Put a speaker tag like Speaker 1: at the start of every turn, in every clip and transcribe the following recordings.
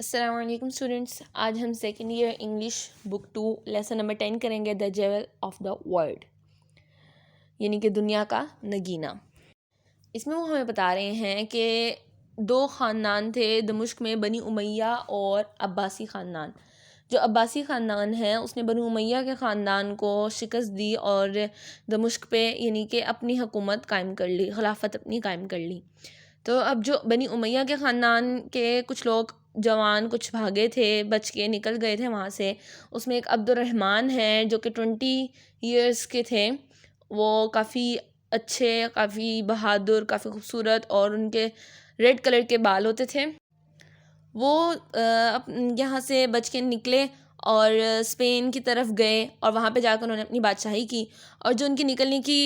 Speaker 1: السلام علیکم اسٹوڈنٹس، آج ہم second year English book 2 lesson number 10 کریں گے، دا جیول آف دا ورلڈ، یعنی کہ دنیا کا نگینہ۔ اس میں وہ ہمیں بتا رہے ہیں کہ دو خاندان تھے دمشق میں، بنی امیہ اور عباسی خاندان۔ جو عباسی خاندان ہے اس نے بنی امیہ کے خاندان کو شکست دی اور دمشق پہ یعنی کہ اپنی حکومت قائم کر لی، خلافت اپنی قائم کر لی۔ تو اب جو بنی امیہ کے خاندان کے کچھ لوگ جوان کچھ بھاگے تھے، بچ کے نکل گئے تھے وہاں سے۔ اس میں ایک عبد الرحمن ہے جو کہ 20 ایئرس کے تھے، وہ کافی اچھے، کافی بہادر، کافی خوبصورت، اور ان کے ریڈ کلر کے بال ہوتے تھے۔ وہ یہاں سے بچ کے نکلے اور اسپین کی طرف گئے، اور وہاں پہ جا کر انہوں نے اپنی بادشاہی کی۔ اور جو ان کی نکلنے کی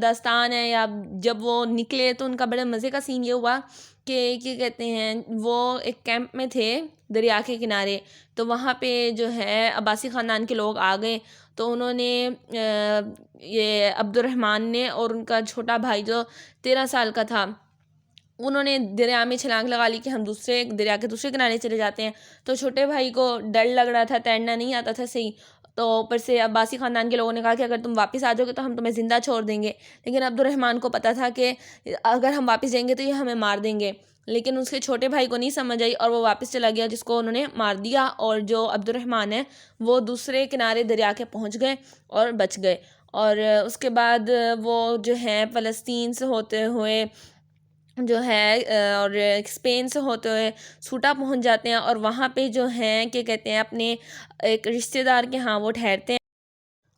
Speaker 1: داستان ہے، یا جب وہ نکلے تو ان کا بڑے مزے کا سین یہ ہوا کہ کیا کہتے ہیں، وہ ایک کیمپ میں تھے دریا کے کنارے، تو وہاں پہ جو ہے عباسی خاندان کے لوگ آ گئے۔ تو انہوں نے یہ عبد الرحمن نے اور ان کا چھوٹا بھائی جو 13 سال کا تھا، انہوں نے دریا میں چھلانگ لگا لی کہ ہم دریا کے دوسرے کنارے چلے جاتے ہیں۔ تو چھوٹے بھائی کو ڈر لگ رہا تھا، تیرنا نہیں آتا تھا صحیح، تو اوپر سے عباسی خاندان کے لوگوں نے کہا کہ اگر تم واپس آ جاؤ گے تو ہم تمہیں زندہ چھوڑ دیں گے۔ لیکن عبد الرحمن کو پتہ تھا کہ اگر ہم واپس جائیں گے تو یہ ہمیں مار دیں گے، لیکن اس کے چھوٹے بھائی کو نہیں سمجھ آئی اور وہ واپس چلا گیا، جس کو انہوں نے مار دیا۔ اور جو عبد الرحمن ہے وہ دوسرے کنارے دریا کے پہنچ گئے اور بچ گئے۔ اور اس کے بعد وہ جو ہے فلسطین سے ہوتے ہوئے جو ہے اور اسپین سے ہوتے ہوئے سوٹا پہنچ جاتے ہیں، اور وہاں پہ جو ہیں کیا کہتے ہیں اپنے ایک رشتہ دار کے ہاں وہ ٹھہرتے ہیں۔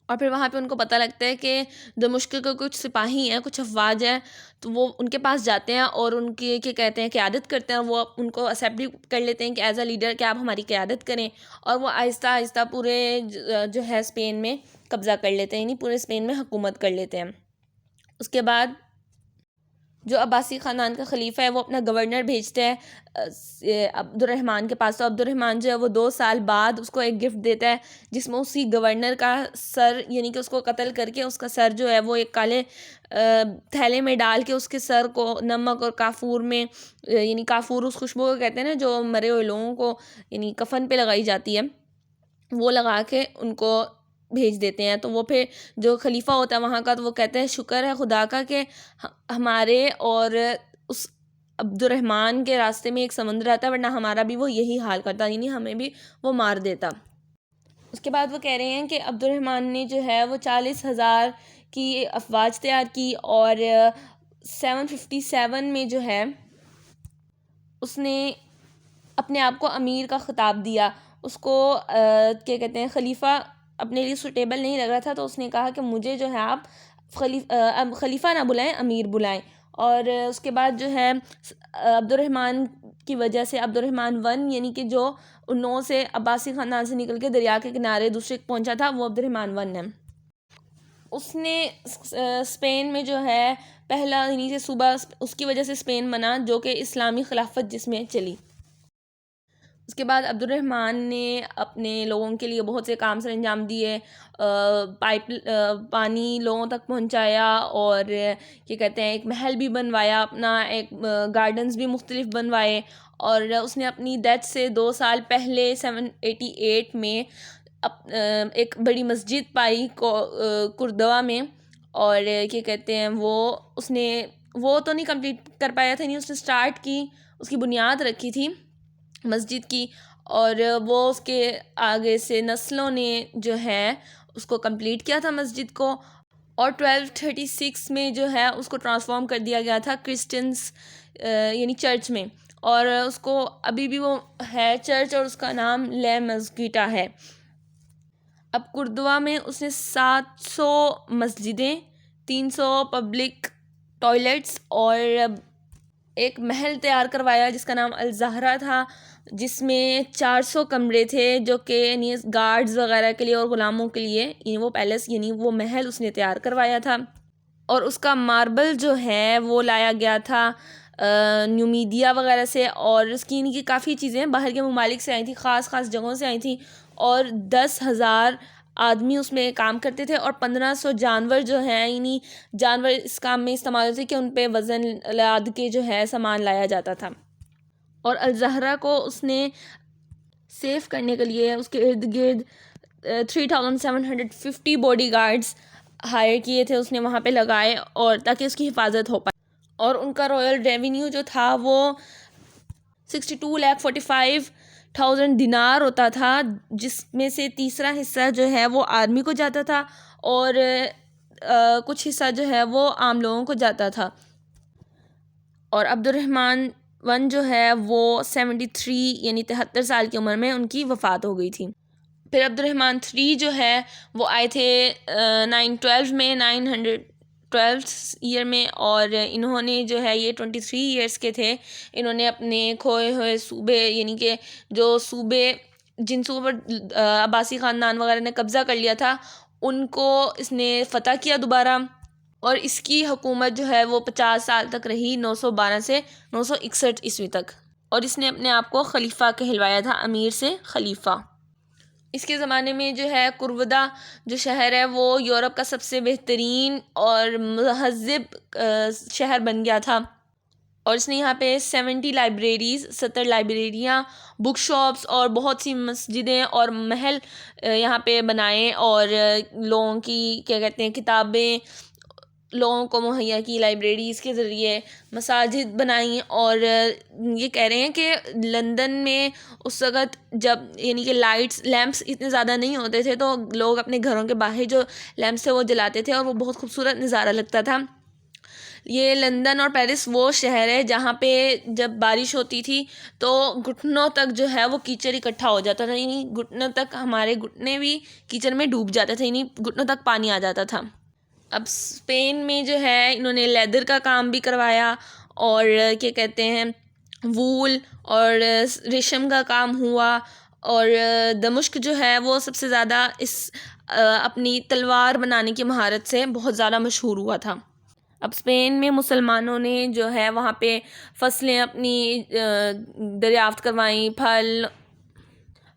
Speaker 1: اور پھر وہاں پہ ان کو پتہ لگتا ہے کہ دمشق کے کچھ سپاہی ہیں، کچھ افواج ہیں، تو وہ ان کے پاس جاتے ہیں اور ان کی کیا کہتے ہیں قیادت کرتے ہیں۔ وہ ان کو ایکسیپٹ بھی کر لیتے ہیں کہ ایز اے لیڈر کہ آپ ہماری قیادت کریں، اور وہ آہستہ آہستہ پورے جو ہے اسپین میں قبضہ کر لیتے ہیں، یعنی پورے اسپین میں حکومت کر لیتے ہیں۔ اس کے بعد جو عباسی خاندان کا خلیفہ ہے وہ اپنا گورنر بھیجتا ہے عبد الرحمن کے پاس۔ تو عبد الرحمن جو ہے وہ 2 سال بعد اس کو ایک گفٹ دیتا ہے، جس میں اسی گورنر کا سر، یعنی کہ اس کو قتل کر کے اس کا سر جو ہے وہ ایک کالے تھیلے میں ڈال کے اس کے سر کو نمک اور کافور میں، یعنی کافور اس خوشبو کو کہتے ہیں نا جو مرے ہوئے لوگوں کو یعنی کفن پہ لگائی جاتی ہے، وہ لگا کے ان کو بھیج دیتے ہیں۔ تو وہ پھر جو خلیفہ ہوتا ہے وہاں کا، تو وہ کہتے ہیں شکر ہے خدا کا کہ ہمارے اور اس عبد الرحمن کے راستے میں ایک سمندر آتا ہے، ورنہ ہمارا بھی وہ یہی حال کرتا، یعنی ہمیں بھی وہ مار دیتا۔ اس کے بعد وہ کہہ رہے ہیں کہ عبد الرحمن نے جو ہے وہ 40,000 کی افواج تیار کی، اور 757 میں جو ہے اس نے اپنے آپ کو امیر کا خطاب دیا۔ اس کو کیا کہتے ہیں خلیفہ اپنے لیے سوٹیبل نہیں لگ رہا تھا، تو اس نے کہا کہ مجھے جو ہے آپ خلیفہ نہ بلائیں، امیر بلائیں۔ اور اس کے بعد جو ہے عبد الرحمن کی وجہ سے عبد الرحمن 1 یعنی کہ جو 9 سے عباسی خاندان سے نکل کے دریا کے کنارے دوسرے پہنچا تھا، وہ عبد الرحمن 1 ہے۔ اس نے اسپین میں جو ہے پہلا یعنی کہ صوبہ اس کی وجہ سے اسپین بنا، جو کہ اسلامی خلافت جس میں چلی۔ اس کے بعد عبد الرحمن نے اپنے لوگوں کے لیے بہت سے کام سر انجام دیے، پانی لوگوں تک پہنچایا، اور کیا کہتے ہیں ایک محل بھی بنوایا اپنا، ایک گارڈنز بھی مختلف بنوائے۔ اور اس نے اپنی ڈیتھ سے 2 سال پہلے 788 میں ایک بڑی مسجد پائی کردوا میں، اور کیا کہتے ہیں وہ تو نہیں کمپلیٹ کر پایا تھا، نہیں اس نے سٹارٹ کی، اس کی بنیاد رکھی تھی مسجد کی، اور وہ اس کے آگے سے نسلوں نے جو ہے اس کو کمپلیٹ کیا تھا مسجد کو۔ اور 1236 میں جو ہے اس کو ٹرانسفارم کر دیا گیا تھا کرسچنس یعنی چرچ میں، اور اس کو ابھی بھی وہ ہے چرچ، اور اس کا نام لے مزگیٹا ہے۔ اب کردوا میں اس نے 700 مسجدیں، 300 پبلک ٹوائلٹس اور ایک محل تیار کروایا جس کا نام الزہرا تھا، جس میں 400 کمرے تھے، جو کہ گارڈز وغیرہ کے لیے اور غلاموں کے لیے، یعنی وہ پیلس یعنی وہ محل اس نے تیار کروایا تھا۔ اور اس کا ماربل جو ہے وہ لایا گیا تھا نیومیڈیا وغیرہ سے، اور اس کی یعنی کہ کافی چیزیں باہر کے ممالک سے آئی تھیں، خاص جگہوں سے آئی تھیں، اور 10,000 آدمی اس میں کام کرتے تھے، اور 1500 جانور جو ہیں، یعنی جانور اس کام میں استعمال ہوتے کہ ان پہ وزن لاد کے جو ہے سامان لایا جاتا تھا۔ اور الزہرا کو اس نے سیو کرنے کے لیے اس کے ارد گرد 3750 باڈی گارڈز ہائر کیے تھے اس نے وہاں پہ لگائے، اور تاکہ اس کی حفاظت ہو پائے. اور ان کا رائل ریونیو جو تھا وہ 62,45,000 دینار ہوتا تھا، جس میں سے تیسرا حصہ جو ہے وہ آرمی کو جاتا تھا اور کچھ حصہ جو ہے وہ عام لوگوں کو جاتا تھا. اور عبد الرحمن 1 جو ہے وہ 73 یعنی 73 سال کی عمر میں ان کی وفات ہو گئی تھی. پھر عبد الرحمن 3 جو ہے وہ آئے تھے 912 ایئر میں، اور انہوں نے جو ہے یہ 23 ایئرس کے تھے. انہوں نے اپنے کھوئے ہوئے صوبے، یعنی کہ جو صوبے جن صوبوں پر عباسی خاندان وغیرہ نے قبضہ کر لیا تھا، ان کو اس نے فتح کیا دوبارہ، اور اس کی حکومت جو ہے وہ 50 سال تک رہی، 912 سے 961 عیسوی تک. اور اس نے اپنے آپ کو خلیفہ کہلوایا تھا، امیر سے خلیفہ. اس کے زمانے میں جو ہے کرودا جو شہر ہے وہ یورپ کا سب سے بہترین اور مہذب شہر بن گیا تھا. اور اس نے یہاں پہ 70 لائبریریز 70 لائبریریاں، بک شاپس اور بہت سی مسجدیں اور محل یہاں پہ بنائے، اور لوگوں کی کیا کہتے ہیں کتابیں لوگوں کو مہیا کی لائبریریز کے ذریعے، مساجد بنائیں. اور یہ کہہ رہے ہیں کہ لندن میں اس وقت جب یعنی کہ لیمپس اتنے زیادہ نہیں ہوتے تھے، تو لوگ اپنے گھروں کے باہر جو لیمپس تھے وہ جلاتے تھے، اور وہ بہت خوبصورت نظارہ لگتا تھا. یہ لندن اور پیرس وہ شہر ہے جہاں پہ جب بارش ہوتی تھی تو گھٹنوں تک جو ہے وہ کیچڑ اکٹھا ہو جاتا تھا، یعنی گھٹنوں تک ہمارے گھٹنے بھی کیچڑ میں ڈوب جاتے تھے، یعنی گھٹنوں تک پانی آ جاتا تھا. اب اسپین میں جو ہے انہوں نے لیدر کا کام بھی کروایا، اور کیا کہتے ہیں وول اور ریشم کا کام ہوا. اور دمشق جو ہے وہ سب سے زیادہ اس اپنی تلوار بنانے کی مہارت سے بہت زیادہ مشہور ہوا تھا. اب اسپین میں مسلمانوں نے جو ہے وہاں پہ فصلیں اپنی دریافت کروائیں،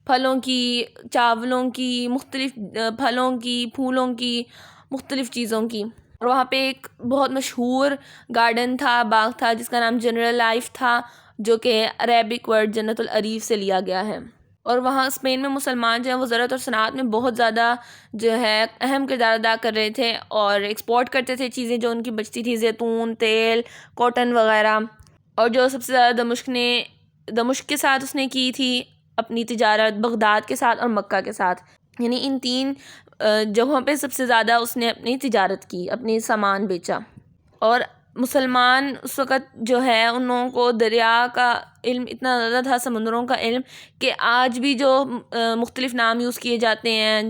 Speaker 1: پھلوں کی، چاولوں کی، مختلف پھلوں کی، پھولوں کی، مختلف چیزوں کی. اور وہاں پہ ایک بہت مشہور گارڈن تھا، باغ تھا، جس کا نام جنرل لائف تھا، جو کہ عربک ورڈ جنت العریف سے لیا گیا ہے. اور وہاں اسپین میں مسلمان جو ہیں وہ زراعت اور صنعت میں بہت زیادہ جو ہے اہم کردار ادا کر رہے تھے، اور ایکسپورٹ کرتے تھے چیزیں جو ان کی بچتی تھی، زیتون، تیل، کاٹن وغیرہ. اور جو سب سے زیادہ دمشق کے ساتھ اس نے کی تھی اپنی تجارت، بغداد کے ساتھ اور مکہ کے ساتھ، یعنی ان 3 جگہوں پہ سب سے زیادہ اس نے اپنی تجارت کی، اپنی سامان بیچا. اور مسلمان اس وقت جو ہے ان لوگوں کو دریا کا علم اتنا زیادہ تھا، سمندروں کا علم، کہ آج بھی جو مختلف نام یوز کیے جاتے ہیں،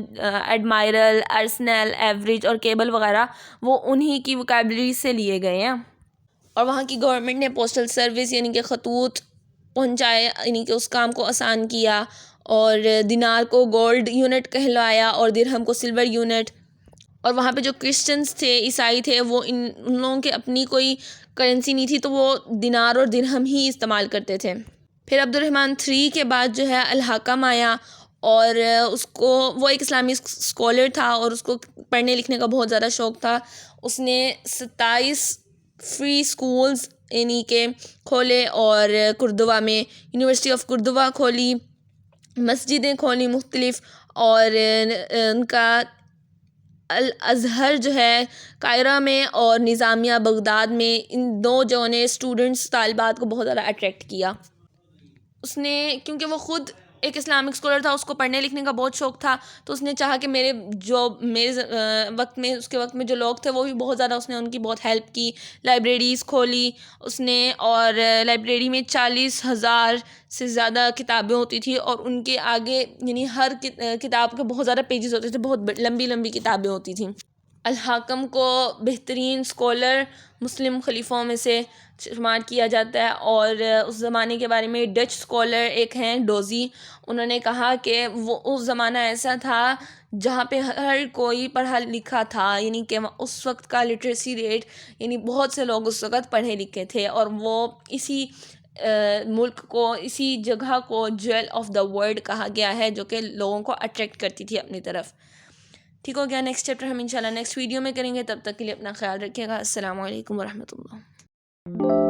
Speaker 1: ایڈمائرل، ارسنل، ایوریج اور کیبل وغیرہ، وہ انہی کی وکیبلری سے لیے گئے ہیں. اور وہاں کی گورنمنٹ نے پوسٹل سروس یعنی کہ خطوط پہنچائے، یعنی کہ اس کام کو آسان کیا، اور دینار کو گولڈ یونٹ کہلوایا اور درہم کو سلور یونٹ. اور وہاں پہ جو کرسچنز تھے، عیسائی تھے، وہ ان لوگوں کے اپنی کوئی کرنسی نہیں تھی، تو وہ دینار اور درہم ہی استعمال کرتے تھے. پھر عبد الرحمن 3 کے بعد جو ہے الحاکم آیا، اور وہ ایک اسلامی اسکالر تھا، اور اس کو پڑھنے لکھنے کا بہت زیادہ شوق تھا. اس نے 27 فری اسکولز یعنی کہ کھولے، اور کردوا میں یونیورسٹی آف کردوا کھولی، مسجدیں کھولی مختلف. اور ان کا الازہر جو ہے قاہرہ میں اور نظامیہ بغداد میں، ان 2 جگہوں نے اسٹوڈنٹس، طالبات کو بہت زیادہ اٹریکٹ کیا. اس نے کیونکہ وہ خود ایک اسلامک اسکالر تھا، اس کو پڑھنے لکھنے کا بہت شوق تھا، تو اس نے چاہا کہ میرے وقت میں، اس کے وقت میں جو لوگ تھے وہ بھی بہت زیادہ، اس نے ان کی بہت ہیلپ کی، لائبریریز کھولی اس نے. اور لائبریری میں 40,000 سے زیادہ کتابیں ہوتی تھی، اور ان کے آگے یعنی ہر کتاب کے بہت زیادہ پیجز ہوتے تھے، بہت لمبی لمبی کتابیں ہوتی تھیں. الحاکم کو بہترین اسکالر مسلم خلیفوں میں سے شمار کیا جاتا ہے. اور اس زمانے کے بارے میں ڈچ اسکالر ایک ہیں ڈوزی، انہوں نے کہا کہ وہ اس زمانہ ایسا تھا جہاں پہ ہر کوئی پڑھا لکھا تھا، یعنی کہ اس وقت کا لٹریسی ریٹ، یعنی بہت سے لوگ اس وقت پڑھے لکھے تھے، اور وہ اسی ملک کو، اسی جگہ کو جیول آف دا ورلڈ کہا گیا ہے، جو کہ لوگوں کو اٹریکٹ کرتی تھی اپنی طرف. ٹھیک ہو گیا، نیکسٹ چیپٹر ہم انشاءاللہ نیکسٹ ویڈیو میں کریں گے. تب تک کے لیے اپنا خیال رکھیے گا. السلام علیکم ورحمۃ اللہ.